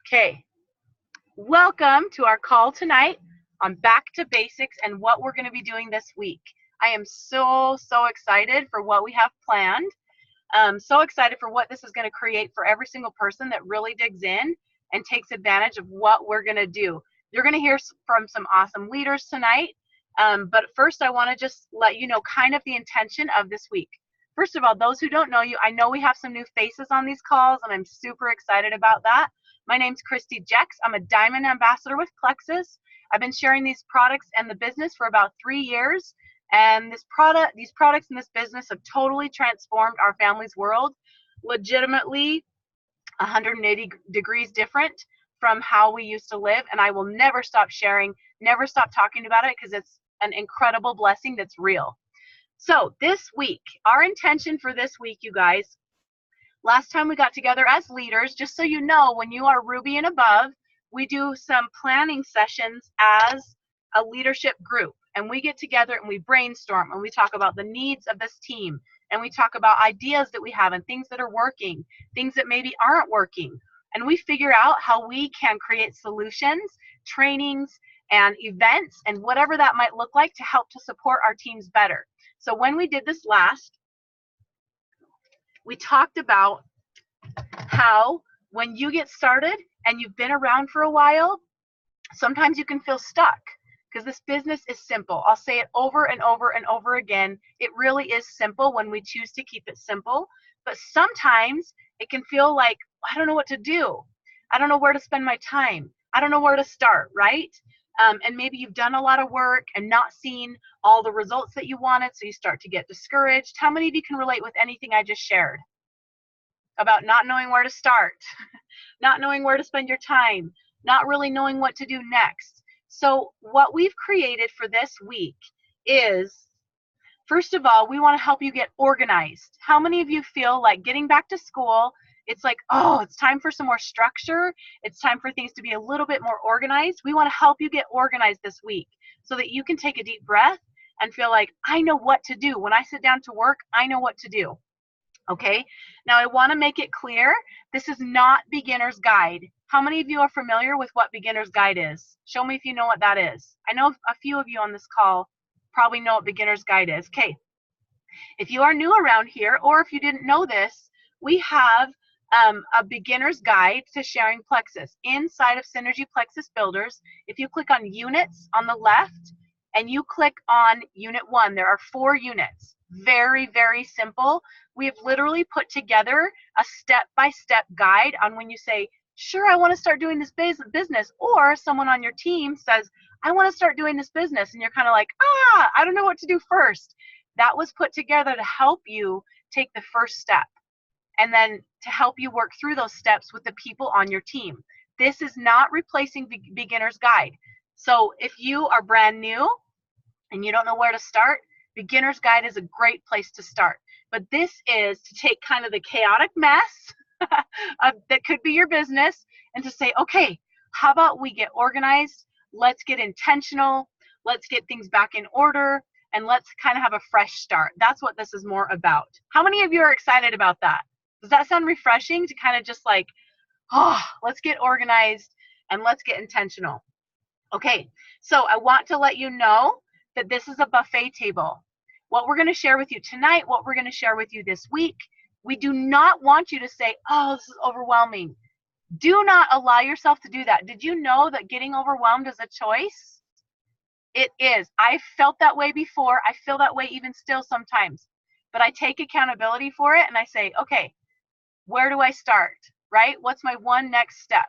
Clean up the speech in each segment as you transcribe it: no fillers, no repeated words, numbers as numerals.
Okay, welcome to our call tonight on Back to Basics and what we're going to be doing this week. I am so excited for what we have planned. So excited for what this is going to create for every single person that really digs in and takes advantage of what we're going to do. You're going to hear from some awesome leaders tonight. But first, I want to just let you know kind of the intention of this week. First of all, those who don't know you, I know we have some new faces on these calls, and I'm super excited about that. My name's Christy Jex. I'm a Diamond Ambassador with Plexus. I've been sharing these products and the business for about 3 years, and these products and this business have totally transformed our family's world, legitimately 180 degrees different from how we used to live. And I will never stop sharing, never stop talking about it, because it's an incredible blessing that's real. So this week, our intention for this week, you guys, last time we got together as leaders, just so you know, when you are Ruby and above, we do some planning sessions as a leadership group. And we get together and we brainstorm and we talk about the needs of this team. And we talk about ideas that we have and things that are working, things that maybe aren't working. And we figure out how we can create solutions, trainings, and events, and whatever that might look like to help to support our teams better. So when we did this last, we talked about how when you get started and you've been around for a while, sometimes you can feel stuck because this business is simple. I'll say it over and over and over again. It really is simple when we choose to keep it simple. But sometimes it can feel like, I don't know what to do. I don't know where to spend my time. I don't know where to start, right? And maybe you've done a lot of work and not seen all the results that you wanted, so you start to get discouraged. How many of you can relate with anything I just shared about not knowing where to start, not knowing where to spend your time, not really knowing what to do next? So what we've created for this week is, first of all, we want to help you get organized. How many of you feel like getting back to school, it's like, oh, it's time for some more structure. It's time for things to be a little bit more organized. We want to help you get organized this week so that you can take a deep breath and feel like, I know what to do. When I sit down to work, I know what to do. Okay, now I want to make it clear, this is not beginner's guide. How many of you are familiar with what beginner's guide is? Show me if you know what that is. I know a few of you on this call probably know what beginner's guide is. Okay, if you are new around here, or if you didn't know this, we have a beginner's guide to sharing Plexus inside of Synergy Plexus Builders. If you click on units on the left and you click on unit 1, there are 4 units. Very simple. We have literally put together a step-by-step guide on when you say, sure, I want to start doing this business, or someone on your team says, I want to start doing this business, and you're kind of like, I don't know what to do first. That was put together to help you take the first step, and then to help you work through those steps with the people on your team. This is not replacing beginner's guide. So if you are brand new and you don't know where to start, beginner's guide is a great place to start. But this is to take kind of the chaotic mess that could be your business and to say, okay, how about we get organized? Let's get intentional. Let's get things back in order, and let's kind of have a fresh start. That's what this is more about. How many of you are excited about that? Does that sound refreshing to kind of just like, oh, let's get organized and let's get intentional? Okay, so I want to let you know that this is a buffet table. What we're going to share with you tonight, what we're going to share with you this week, we do not want you to say, oh, this is overwhelming. Do not allow yourself to do that. Did you know that getting overwhelmed is a choice? It is. I felt that way before. I feel that way even still sometimes. But I take accountability for it and I say, okay, where do I start, right? What's my one next step?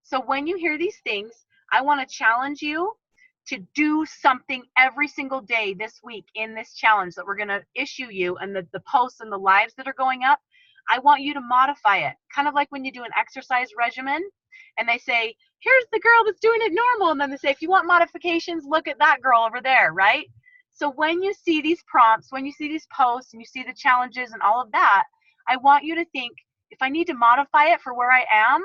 So when you hear these things, I want to challenge you to do something every single day this week in this challenge that we're going to issue you, and the posts and the lives that are going up. I want you to modify it, kind of like when you do an exercise regimen and they say, here's the girl that's doing it normal, and then they say, if you want modifications, look at that girl over there, right? So when you see these prompts, when you see these posts and you see the challenges and all of that, I want you to think, if I need to modify it for where I am,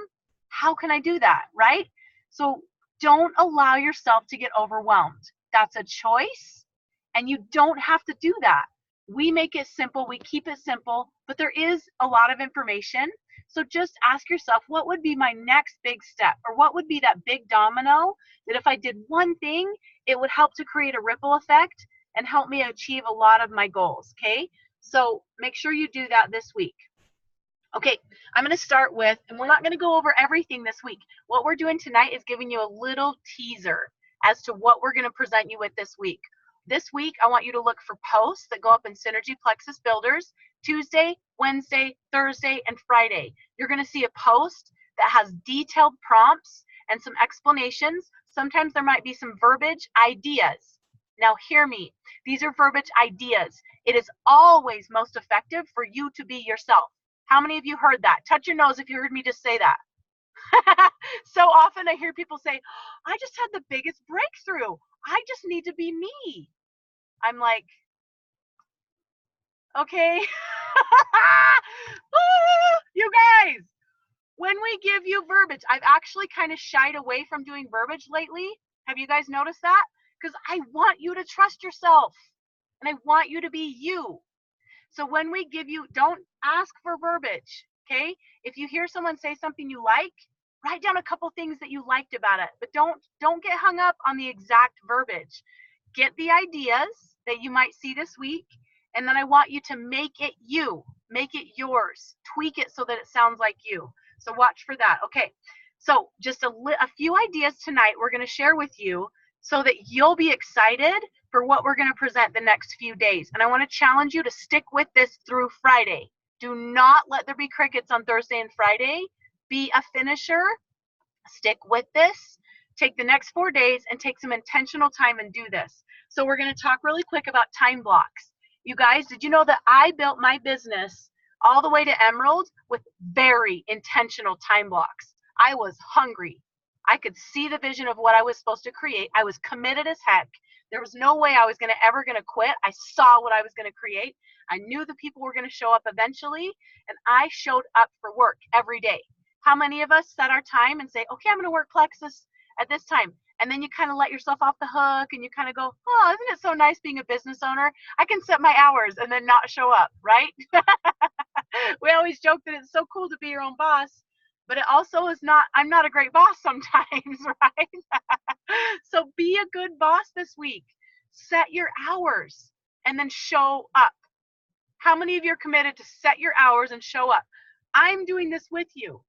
how can I do that, right? So don't allow yourself to get overwhelmed. That's a choice, and you don't have to do that. We make it simple, we keep it simple, but there is a lot of information. So just ask yourself, what would be my next big step? Or what would be that big domino that if I did one thing, it would help to create a ripple effect and help me achieve a lot of my goals, okay? So make sure you do that this week. Okay, I'm going to start with, and we're not going to go over everything this week. What we're doing tonight is giving you a little teaser as to what we're going to present you with this week. This week, I want you to look for posts that go up in Synergy Plexus Builders Tuesday, Wednesday, Thursday, and Friday. You're going to see a post that has detailed prompts and some explanations. Sometimes there might be some verbiage ideas. Now hear me. These are verbiage ideas. It is always most effective for you to be yourself. How many of you heard that? Touch your nose if you heard me just say that. So often I hear people say, I just had the biggest breakthrough. I just need to be me. I'm like, okay. You guys, when we give you verbiage, I've actually kind of shied away from doing verbiage lately. Have you guys noticed that? Because I want you to trust yourself and I want you to be you. So when we give you, don't ask for verbiage, okay? If you hear someone say something you like, write down a couple things that you liked about it, but don't get hung up on the exact verbiage. Get the ideas that you might see this week, and then I want you to make it you, make it yours, tweak it so that it sounds like you. So watch for that. Okay, so just a few ideas tonight we're going to share with you so that you'll be excited for what we're going to present the next few days. And I want to challenge you to stick with this through Friday. Do not let there be crickets on Thursday and Friday. Be a finisher. Stick with this. Take the next 4 days and take some intentional time and do this. So we're going to talk really quick about time blocks. You guys, did you know that I built my business all the way to Emerald with very intentional time blocks? I was hungry. I could see the vision of what I was supposed to create. I was committed as heck. There was no way I was ever going to quit. I saw what I was going to create. I knew the people were going to show up eventually, and I showed up for work every day. How many of us set our time and say, okay, I'm going to work Plexus at this time? And then you kind of let yourself off the hook and you kind of go, oh, isn't it so nice being a business owner? I can set my hours and then not show up, right? We always joke that it's so cool to be your own boss, but it also is not, I'm not a great boss sometimes, right? So be a good boss this week. Set your hours and then show up. How many of you are committed to set your hours and show up? I'm doing this with you.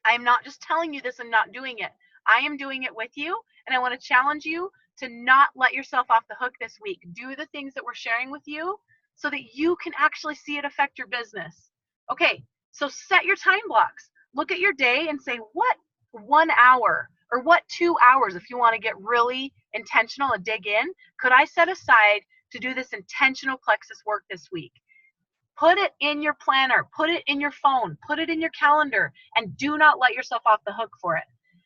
I'm not just telling you this and not doing it. I am doing it with you, and I want to challenge you to not let yourself off the hook this week. Do the things that we're sharing with you so that you can actually see it affect your business. Okay, so set your time blocks. Look at your day and say, what 1 hour or what 2 hours, if you want to get really intentional and dig in, could I set aside to do this intentional Plexus work this week? Put it in your planner, put it in your phone, put it in your calendar, and do not let yourself off the hook for it.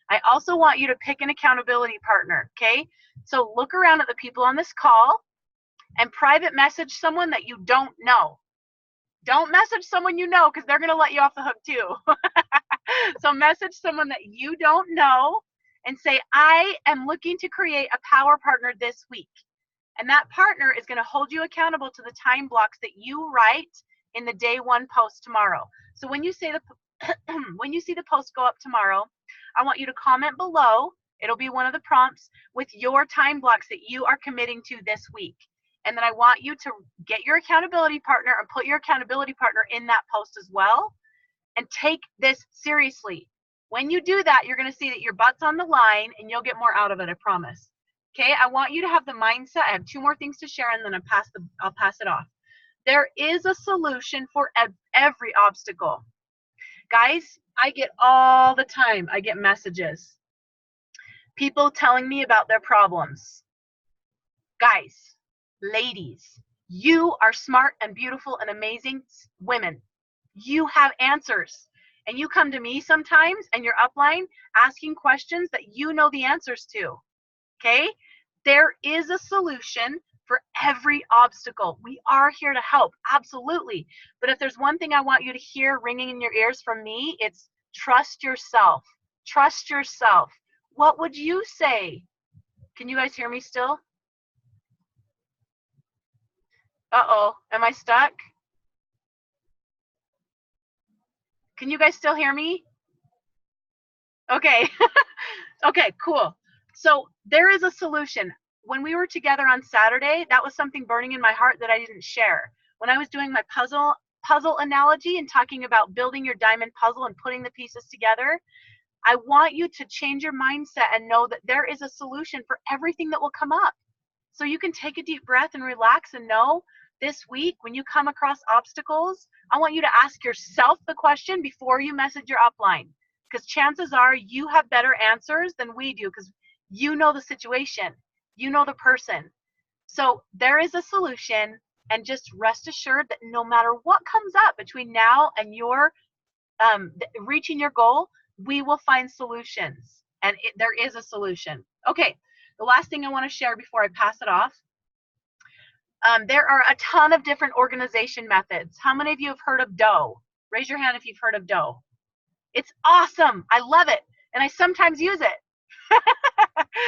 I also want you to pick an accountability partner, okay? So look around at the people on this call and private message someone that you don't know. Don't message someone you know because they're going to let you off the hook too. So message someone that you don't know and say, I am looking to create a power partner this week. And that partner is going to hold you accountable to the time blocks that you write in the day one post tomorrow. So when you say when you see the post go up tomorrow, I want you to comment below. It'll be one of the prompts with your time blocks that you are committing to this week. And then I want you to get your accountability partner and put your accountability partner in that post as well. And take this seriously. When you do that, you're going to see that your butt's on the line and you'll get more out of it, I promise. Okay, I want you to have the mindset. I have 2 more things to share and then I'll pass it off. There is a solution for every obstacle. Guys, I get all the time, I get messages. People telling me about their problems. Guys, ladies, you are smart and beautiful and amazing women. You have answers. And you come to me sometimes and your upline asking questions that you know the answers to. Okay? There is a solution for every obstacle. We are here to help, absolutely. But if there's one thing I want you to hear ringing in your ears from me, it's trust yourself. Trust yourself. What would you say? Can you guys hear me still? Uh-oh, am I stuck? Can you guys still hear me? Okay. Okay, cool. So there is a solution. When we were together on Saturday, that was something burning in my heart that I didn't share. When I was doing my puzzle analogy and talking about building your diamond puzzle and putting the pieces together, I want you to change your mindset and know that there is a solution for everything that will come up. So you can take a deep breath and relax and know this week when you come across obstacles, I want you to ask yourself the question before you message your upline, because chances are you have better answers than we do because you know the situation, you know the person. So there is a solution, and just rest assured that no matter what comes up between now and your reaching your goal, we will find solutions, and there is a solution. Okay, the last thing I want to share before I pass it off. There are a ton of different organization methods. How many of you have heard of Dough? Raise your hand if you've heard of Dough. It's awesome. I love it. And I sometimes use it.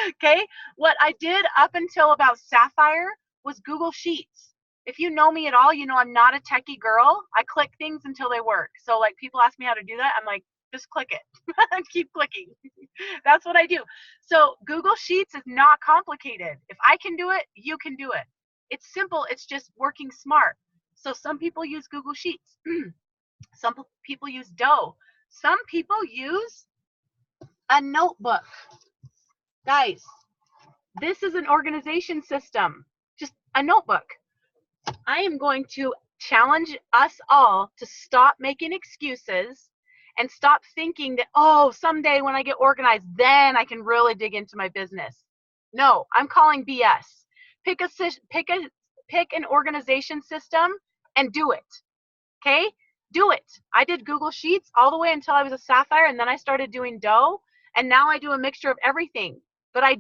Okay. What I did up until about Sapphire was Google Sheets. If you know me at all, you know I'm not a techie girl. I click things until they work. So like people ask me how to do that. I'm like, just click it. Keep clicking. That's what I do. So Google Sheets is not complicated. If I can do it, you can do it. It's simple. It's just working smart. So some people use Google Sheets. Some people use Dough. Some people use a notebook. Guys, this is an organization system, just a notebook. I am going to challenge us all to stop making excuses and stop thinking that, oh, someday when I get organized, then I can really dig into my business. No, I'm calling BS. Pick an organization system and do it. Okay? Do it. I did Google Sheets all the way until I was a Sapphire, and then I started doing Dough, and now I do a mixture of everything. But I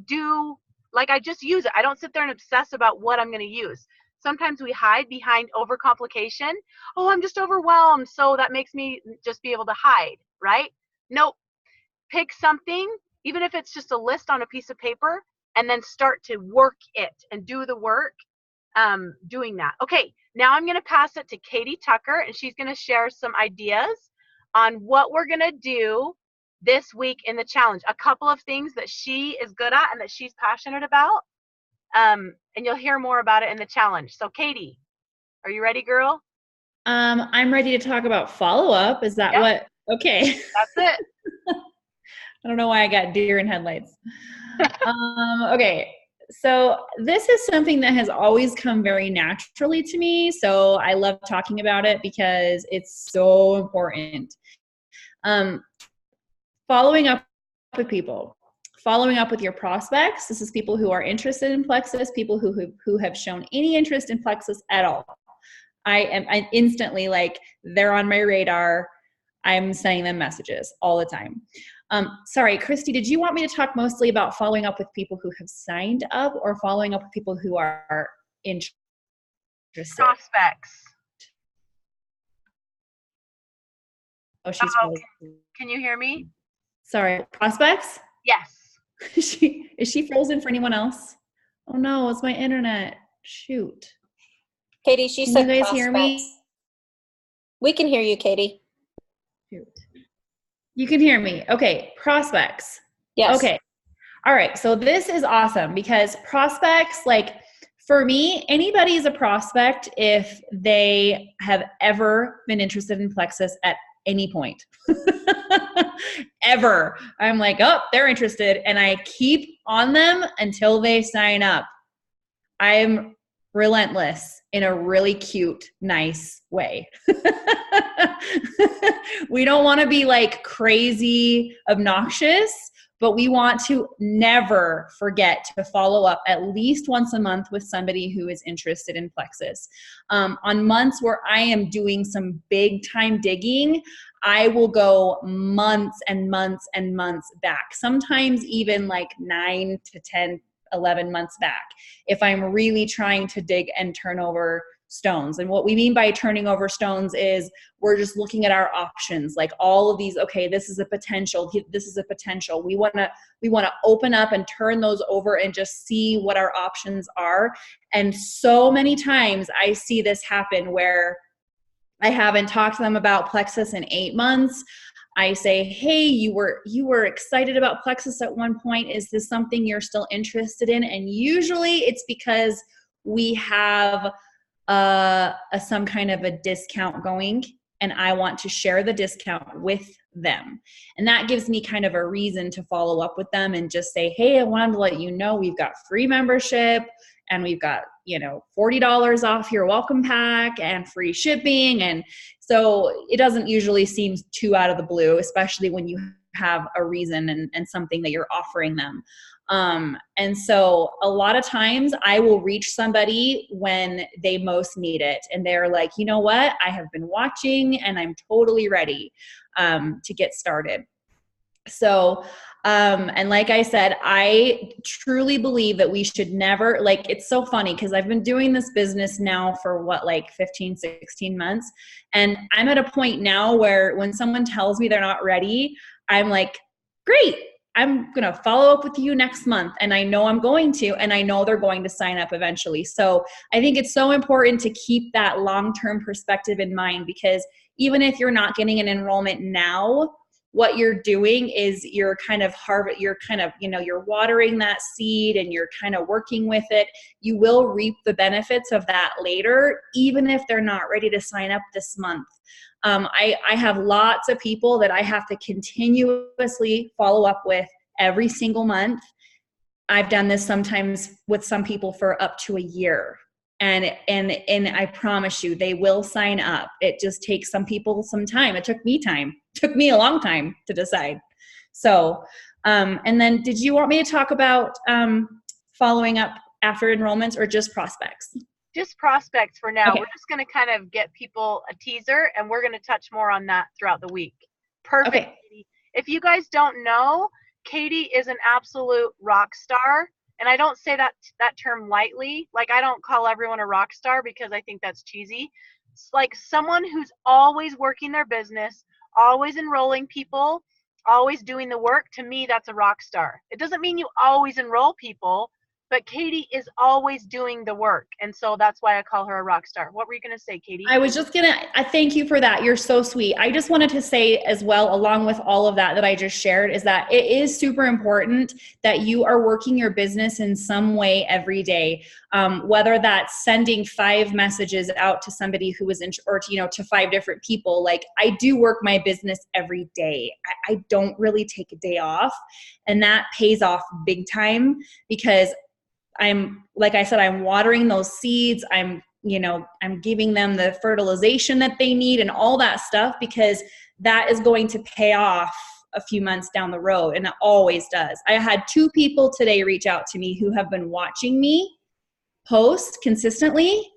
just use it. I don't sit there and obsess about what I'm going to use. Sometimes we hide behind overcomplication. Oh, I'm just overwhelmed, so that makes me just be able to hide, right? Nope. Pick something, even if it's just a list on a piece of paper, and then start to work it and do the work doing that. Okay, now I'm going to pass it to Katie Tucker, and she's going to share some ideas on what we're going to do this week in the challenge. A couple of things that she is good at and that she's passionate about, and you'll hear more about it in the challenge. So Katie, are you ready, girl? I'm ready to talk about follow-up. Is that what? Okay. That's it. I don't know why I got deer in headlights. Okay. So this is something that has always come very naturally to me. So I love talking about it because it's so important. Following up with people, following up with your prospects. This is people who are interested in Plexus, people who have shown any interest in Plexus at all. I instantly, like, they're on my radar. I'm sending them messages all the time. Sorry, Christy, did you want me to talk mostly about following up with people who have signed up or following up with people who are interested? Prospects. Oh, she's can you hear me? Sorry, prospects? Yes. Is she frozen for anyone else? Oh no, it's my internet. Shoot. Katie, she said Can you guys prospects. hear me? We can hear you, Katie. Shoot. You can hear me. Okay, prospects. Yes. Okay. All right. So this is awesome because prospects, like for me, anybody is a prospect if they have ever been interested in Plexus at any point. Ever. I'm like, oh, they're interested. And I keep on them until they sign up. I'm relentless in a really cute, nice way. We don't want to be like crazy obnoxious, but we want to never forget to follow up at least once a month with somebody who is interested in Plexus. On months where I am doing some big time digging, I will go months and months and months back, sometimes even like 9 to 10, 11 months back, if I'm really trying to dig and turn over stones. And what we mean by turning over stones is we're just looking at our options, like all of these, okay, this is a potential, this is a potential. We want to open up and turn those over and just see what our options are. And so many times I see this happen where I haven't talked to them about Plexus in 8 months. I say, hey, you were excited about Plexus at one point. Is this something you're still interested in? And usually it's because we have some kind of a discount going, and I want to share the discount with them. And that gives me kind of a reason to follow up with them and just say, hey, I wanted to let you know we've got free membership, and we've got, $40 off your welcome pack and free shipping. And so it doesn't usually seem too out of the blue, especially when you have a reason and something that you're offering them. And so a lot of times I will reach somebody when they most need it. And they're like, you know what? I have been watching and I'm totally ready to get started. So, and like I said, I truly believe that we should never, it's so funny because I've been doing this business now for 15, 16 months. And I'm at a point now where when someone tells me they're not ready, I'm like, great, I'm going to follow up with you next month. And I know I'm going to, and I know they're going to sign up eventually. So I think it's so important to keep that long-term perspective in mind, because even if you're not getting an enrollment now, what you're doing is you're watering that seed and you're kind of working with it. You will reap the benefits of that later, even if they're not ready to sign up this month. I have lots of people that I have to continuously follow up with every single month. I've done this sometimes with some people for up to a year. And I promise you, they will sign up. It just takes some people some time. It took me time. It took me a long time to decide. So, and then did you want me to talk about following up after enrollments or just prospects? Just prospects for now. Okay. We're just going to kind of get people a teaser, and we're going to touch more on that throughout the week. Perfect. Okay. Katie. If you guys don't know, Katie is an absolute rock star. And I don't say that term lightly. I don't call everyone a rock star because I think that's cheesy. It's like someone who's always working their business, always enrolling people, always doing the work. To me, that's a rock star. It doesn't mean you always enroll people, but Katie is always doing the work. And so that's why I call her a rock star. What were you going to say, Katie? I was just I thank you for that. You're so sweet. I just wanted to say as well, along with all of that I just shared, is that it is super important that you are working your business in some way every day. Whether that's sending 5 messages out to somebody who is to 5 different people. I do work my business every day. I don't really take a day off, and that pays off big time because like I said, I'm watering those seeds. I'm giving them the fertilization that they need and all that stuff, because that is going to pay off a few months down the road. And it always does. I had 2 people today reach out to me who have been watching me post consistently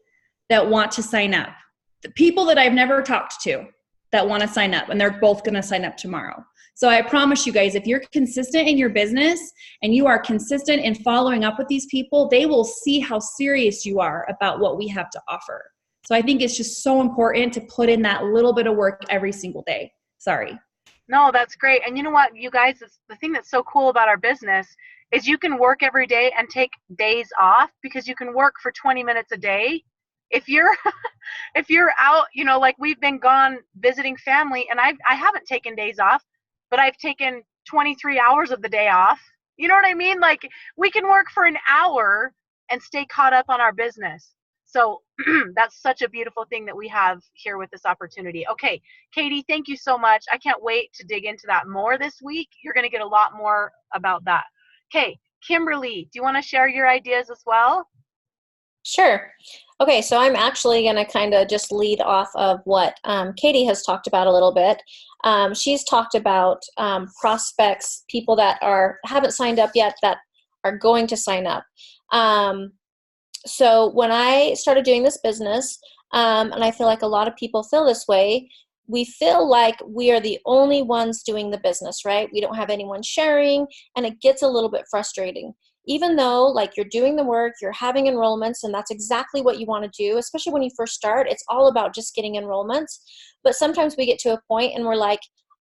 that want to sign up. The people that I've never talked to that want to sign up, and they're both going to sign up tomorrow. So I promise you guys, if you're consistent in your business and you are consistent in following up with these people, they will see how serious you are about what we have to offer. So I think it's just so important to put in that little bit of work every single day. Sorry. No, that's great. And you know what, you guys, the thing that's so cool about our business is you can work every day and take days off, because you can work for 20 minutes a day. If you're out, we've been gone visiting family, and I haven't taken days off, but I've taken 23 hours of the day off. You know what I mean? We can work for an hour and stay caught up on our business. So that's such a beautiful thing that we have here with this opportunity. Okay, Katie, thank you so much. I can't wait to dig into that more this week. You're going to get a lot more about that. Okay, Kimberly, do you want to share your ideas as well? Sure. Okay, so I'm actually going to kind of just lead off of what Katie has talked about a little bit. She's talked about prospects, people that haven't signed up yet that are going to sign up. So when I started doing this business, and I feel like a lot of people feel this way, we feel like we are the only ones doing the business, right? We don't have anyone sharing, and it gets a little bit frustrating. even though like you're doing the work, you're having enrollments, and that's exactly what you want to do, especially when you first start, it's all about just getting enrollments. But sometimes we get to a point and we're like,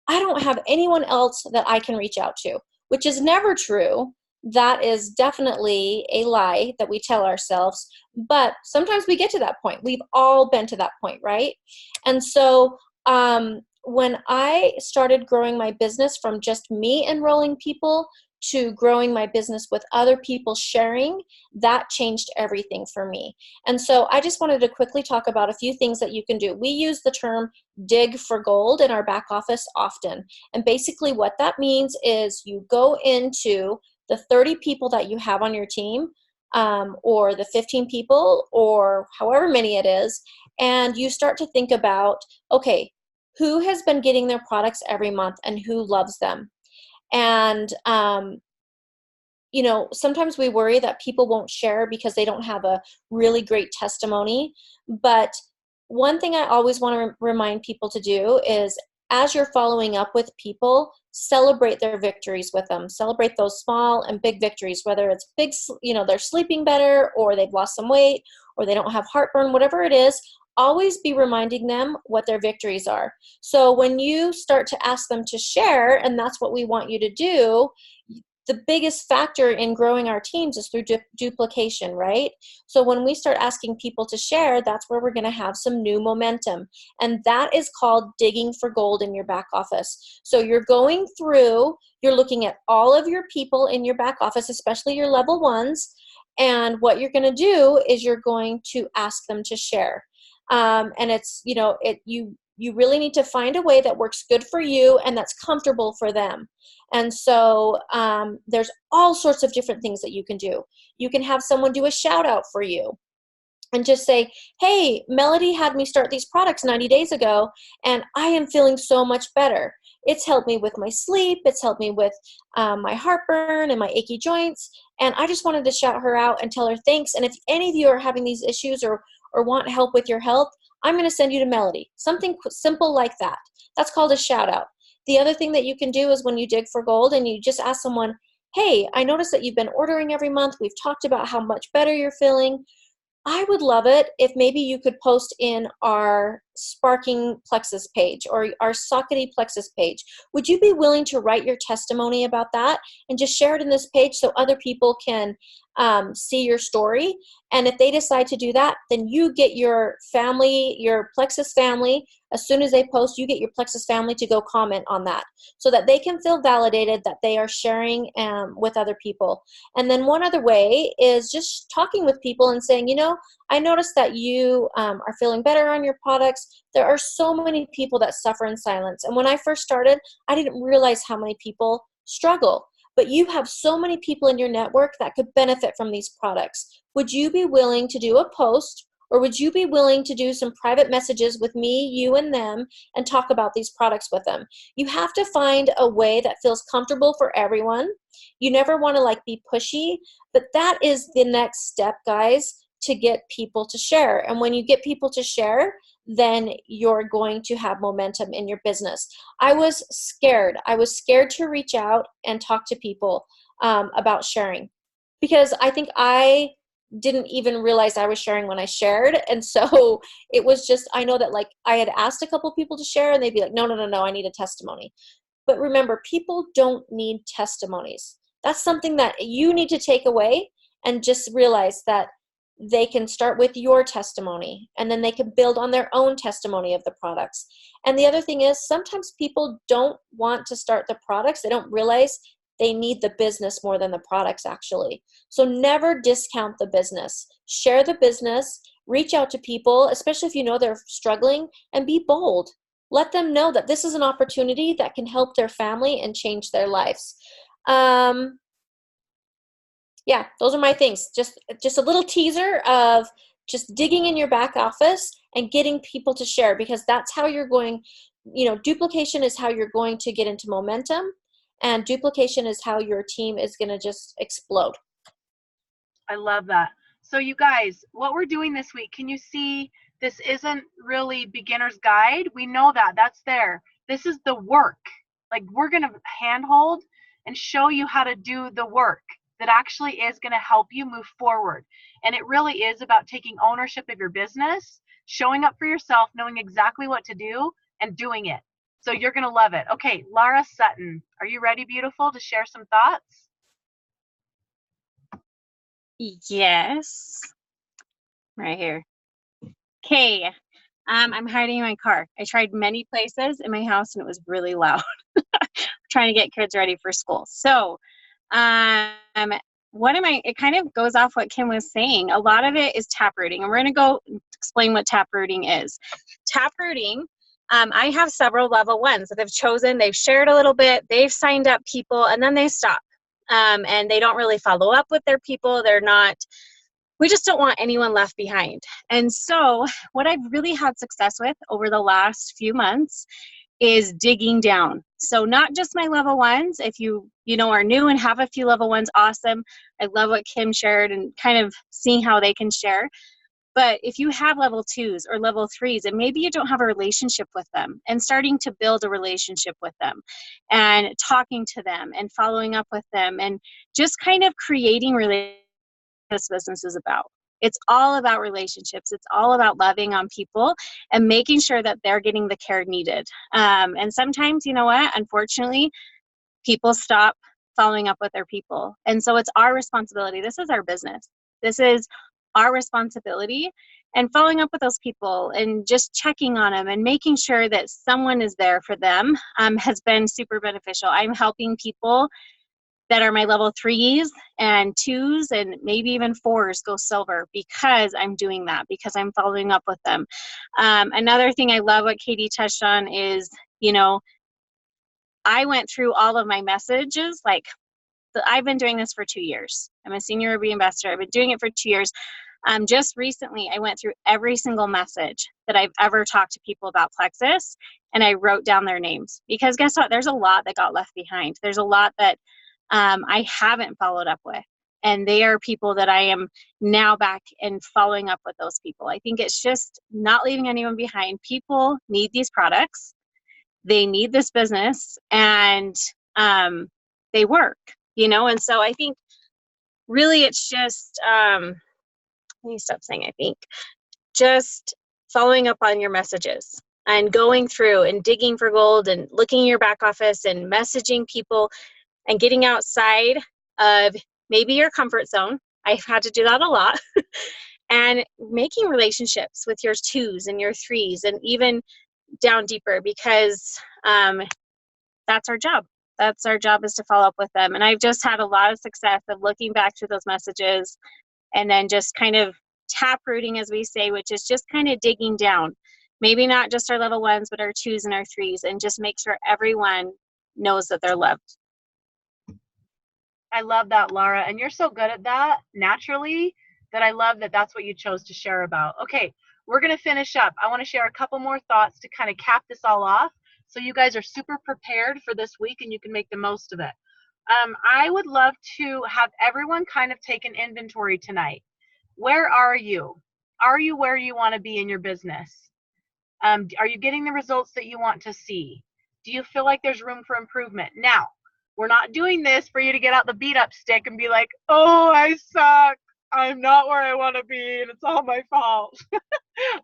I don't have anyone else that I can reach out to, which is never true. That is definitely a lie that we tell ourselves. But sometimes we get to that point. We've all been to that point, right? And so when I started growing my business from just me enrolling people to growing my business with other people sharing, that changed everything for me. And so I just wanted to quickly talk about a few things that you can do. We use the term dig for gold in our back office often. And basically what that means is you go into the 30 people that you have on your team, or the 15 people, or however many it is, and you start to think about, okay, who has been getting their products every month and who loves them? And, you know, sometimes we worry that people won't share because they don't have a really great testimony. But one thing I always want to remind people to do is, as you're following up with people, celebrate their victories with them. Celebrate those small and big victories, whether it's big, you know, they're sleeping better, or they've lost some weight, or they don't have heartburn, whatever it is. Always be reminding them what their victories are. So when you start to ask them to share, and that's what we want you to do, the biggest factor in growing our teams is through duplication, right? So when we start asking people to share, that's where we're going to have some new momentum. And that is called digging for gold in your back office. So you're going through, you're looking at all of your people in your back office, especially your level ones. And what you're going to do is you're going to ask them to share. And it's, you know, you really need to find a way that works good for you and that's comfortable for them. And so there's all sorts of different things that you can do. You can have someone do a shout out for you and just say, hey, Melody had me start these products 90 days ago, and I am feeling so much better. It's helped me with my sleep. It's helped me with my heartburn and my achy joints. And I just wanted to shout her out and tell her thanks. And if any of you are having these issues or want help with your health, I'm going to send you to Melody. Something simple like that. That's called a shout out. The other thing that you can do is when you dig for gold and you just ask someone, hey, I noticed that you've been ordering every month. We've talked about how much better you're feeling. I would love it if maybe you could post in our Sparking Plexus page or our Sockety Plexus page. Would you be willing to write your testimony about that and just share it in this page so other people can see your story? And if they decide to do that, then you get your family, your Plexus family, as soon as they post, you get your Plexus family to go comment on that so that they can feel validated that they are sharing with other people. And then one other way is just talking with people and saying, you know, I noticed that you are feeling better on your products. There are so many people that suffer in silence. And when I first started, I didn't realize how many people struggle. But you have so many people in your network that could benefit from these products. Would you be willing to do a post, or would you be willing to do some private messages with me, you, and them, and talk about these products with them? You have to find a way that feels comfortable for everyone. You never want to like be pushy, but that is the next step, guys, to get people to share. And when you get people to share, then you're going to have momentum in your business. I was scared. I was scared to reach out and talk to people about sharing, because I think I didn't even realize I was sharing when I shared. And so it was just, I know that like I had asked a couple people to share and they'd be like, no, I need a testimony. But remember, people don't need testimonies. That's something that you need to take away and just realize that they can start with your testimony and then they can build on their own testimony of the products. And the other thing is, sometimes people don't want to start the products. They don't realize they need the business more than the products actually. So never discount the business. Share the business, reach out to people, especially if you know they're struggling, and be bold. Let them know that this is an opportunity that can help their family and change their lives. Yeah, those are my things. Just a little teaser of just digging in your back office and getting people to share, because that's how you're going, you know, duplication is how you're going to get into momentum, and duplication is how your team is going to just explode. I love that. So you guys, what we're doing this week, can you see this isn't really beginner's guide? We know that. That's there. This is the work. Like, we're going to handhold and show you how to do the work. that actually is going to help you move forward. And it really is about taking ownership of your business, showing up for yourself, knowing exactly what to do, and doing it. So you're going to love it. Okay, Lara Sutton, are you ready, beautiful, to share some thoughts? Yes. Right here. Okay. I'm hiding in my car. I tried many places in my house and it was really loud. Trying to get kids ready for school. So, it kind of goes off what Kim was saying. A lot of it is tap rooting, and we're going to go explain what tap rooting is. Tap rooting, I have several level ones that have chosen, they've shared a little bit, they've signed up people, and then they stop. And they don't really follow up with their people. We just don't want anyone left behind. And so what I've really had success with over the last few months is digging down. So not just my level ones. If you are new and have a few level ones, awesome. I love what Kim shared and kind of seeing how they can share. But if you have level 2s or level 3s and maybe you don't have a relationship with them, and starting to build a relationship with them and talking to them and following up with them and just kind of creating relationships, this business is about. It's all about relationships. It's all about loving on people and making sure that they're getting the care needed. And sometimes, you know what, unfortunately, people stop following up with their people. And so it's our responsibility. This is our business. This is our responsibility. And following up with those people and just checking on them and making sure that someone is there for them has been super beneficial. I'm helping people that are my level 3s and 2s and maybe even 4s go silver because I'm doing that, because I'm following up with them. Another thing I love what Katie touched on is, I went through all of my messages. I've been doing this for 2 years. I'm a senior Ruby ambassador. I've been doing it for 2 years. Just recently, I went through every single message that I've ever talked to people about Plexus, and I wrote down their names, because guess what? There's a lot that got left behind. There's a lot that I haven't followed up with. And they are people that I am now back and following up with those people. I think it's just not leaving anyone behind. People need these products. They need this business, and they work, And so I think really it's just, let me stop saying I think, just following up on your messages and going through and digging for gold and looking in your back office and messaging people and getting outside of maybe your comfort zone. I've had to do that a lot. And making relationships with your 2s and your 3s and even down deeper, because that's our job. That's our job, is to follow up with them. And I've just had a lot of success of looking back to those messages and then just kind of tap rooting, as we say, which is just kind of digging down. Maybe not just our level 1s, but our 2s and our 3s, and just make sure everyone knows that they're loved. I love that, Lara. And you're so good at that naturally that I love that that's what you chose to share about. Okay, we're going to finish up. I want to share a couple more thoughts to kind of cap this all off, so you guys are super prepared for this week and you can make the most of it. I would love to have everyone kind of take an inventory tonight. Where are you? Are you where you want to be in your business? Are you getting the results that you want to see? Do you feel like there's room for improvement? Now, we're not doing this for you to get out the beat up stick and be like, oh, I suck. I'm not where I want to be and it's all my fault.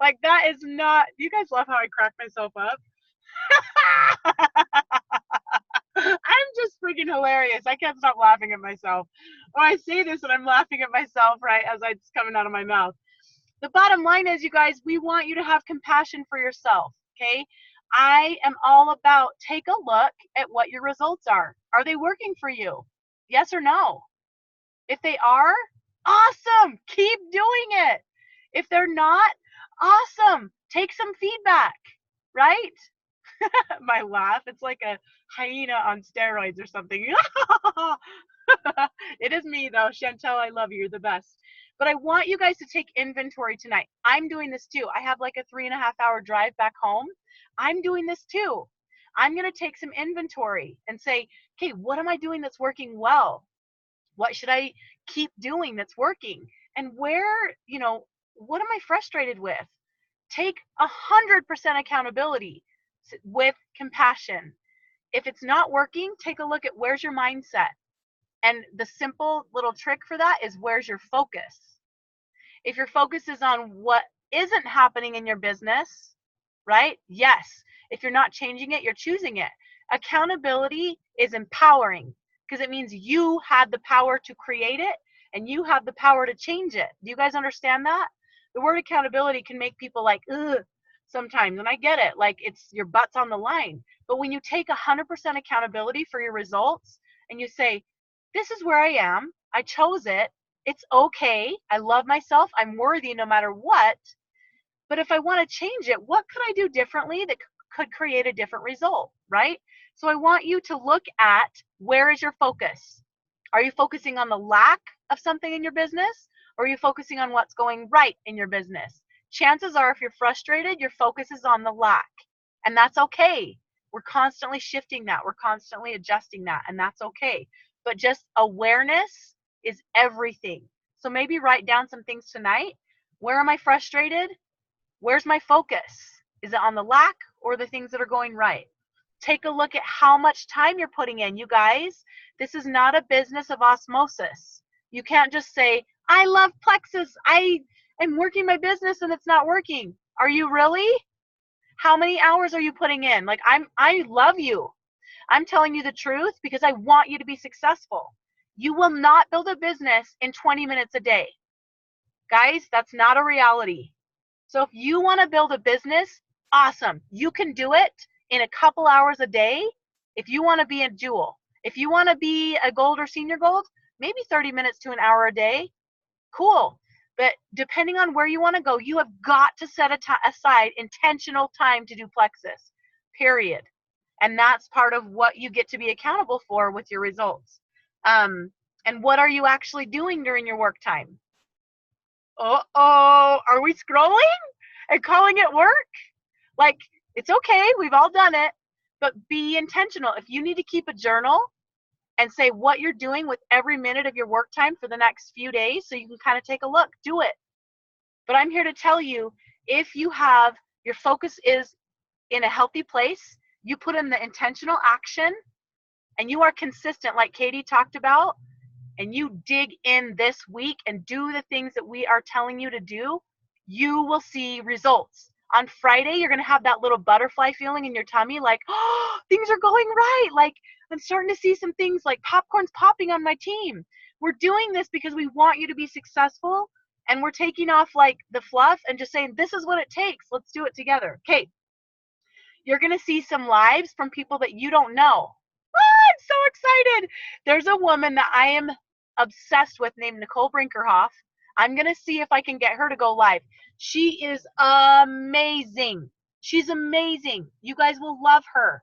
Like, that is not, you guys love how I crack myself up? I'm just freaking hilarious. I can't stop laughing at myself. When I say this and I'm laughing at myself, right, as it's coming out of my mouth. The bottom line is, you guys, we want you to have compassion for yourself, okay? I am all about, take a look at what your results are. Are they working for you? Yes or no? If they are, awesome. Keep doing it. If they're not, awesome. Take some feedback, right? My laugh, it's like a hyena on steroids or something. It is me though. Chantel, I love you. You're the best. But I want you guys to take inventory tonight. I'm doing this too. I have like a 3.5-hour drive back home. I'm doing this too. I'm going to take some inventory and say, okay, what am I doing that's working well? What should I keep doing that's working? And where, what am I frustrated with? Take 100% accountability with compassion. If it's not working, take a look at where's your mindset. And the simple little trick for that is, where's your focus? If your focus is on what isn't happening in your business, right? Yes. If you're not changing it, you're choosing it. Accountability is empowering because it means you had the power to create it and you have the power to change it. Do you guys understand that? The word accountability can make people like, ugh, sometimes, and I get it, like it's your butt's on the line. But when you take 100% accountability for your results and you say, this is where I am, I chose it, it's okay, I love myself, I'm worthy no matter what, but if I want to change it, what could I do differently that could create a different result, right? So I want you to look at, where is your focus? Are you focusing on the lack of something in your business, or are you focusing on what's going right in your business? Chances are, if you're frustrated, your focus is on the lack, and that's okay. We're constantly shifting that. We're constantly adjusting that, and that's okay. But just awareness is everything. So maybe write down some things tonight. Where am I frustrated? Where's my focus? Is it on the lack or the things that are going right? Take a look at how much time you're putting in. You guys, this is not a business of osmosis. You can't just say, I love Plexus, I am working my business and it's not working. Are you really? How many hours are you putting in? Like, I love you. I'm telling you the truth because I want you to be successful. You will not build a business in 20 minutes a day. Guys, that's not a reality. So if you want to build a business, awesome. You can do it in a couple hours a day. If you want to be a jewel, if you want to be a gold or senior gold, maybe 30 minutes to an hour a day. Cool. But depending on where you want to go, you have got to set aside intentional time to do Plexus, period. And that's part of what you get to be accountable for with your results. And what are you actually doing during your work time? Uh-oh, are we scrolling and calling it work? Like, it's okay, we've all done it, but be intentional. If you need to keep a journal and say what you're doing with every minute of your work time for the next few days so you can kind of take a look, do it. But I'm here to tell you, if you have, your focus is in a healthy place, you put in the intentional action and you are consistent like Katie talked about, and you dig in this week and do the things that we are telling you to do, you will see results. On Friday, you're going to have that little butterfly feeling in your tummy, like, oh, things are going right. Like, I'm starting to see some things like popcorn's popping on my team. We're doing this because we want you to be successful, and we're taking off like the fluff and just saying, this is what it takes. Let's do it together. Okay. You're going to see some lives from people that you don't know. Oh, I'm so excited. There's a woman that I am obsessed with named Nicole Brinkerhoff. I'm going to see if I can get her to go live. She is amazing. She's amazing. You guys will love her.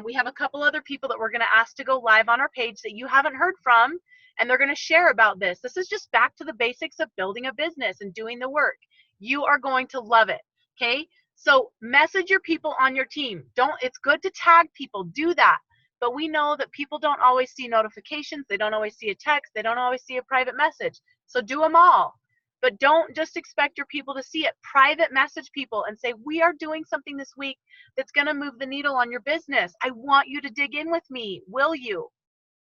We have a couple other people that we're going to ask to go live on our page that you haven't heard from, and they're going to share about this. This is just back to the basics of building a business and doing the work. You are going to love it, okay? So message your people on your team. It's good to tag people. Do that. But we know that people don't always see notifications. They don't always see a text. They don't always see a private message. So do them all. But don't just expect your people to see it. Private message people and say, we are doing something this week that's going to move the needle on your business. I want you to dig in with me. Will you?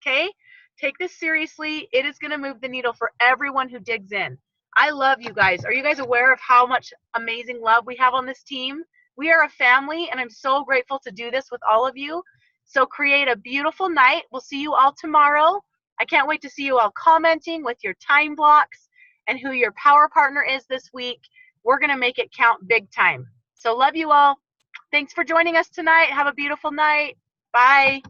Okay? Take this seriously. It is going to move the needle for everyone who digs in. I love you guys. Are you guys aware of how much amazing love we have on this team? We are a family, and I'm so grateful to do this with all of you. So create a beautiful night. We'll see you all tomorrow. I can't wait to see you all commenting with your time blocks and who your power partner is this week. We're going to make it count big time. So love you all. Thanks for joining us tonight. Have a beautiful night. Bye.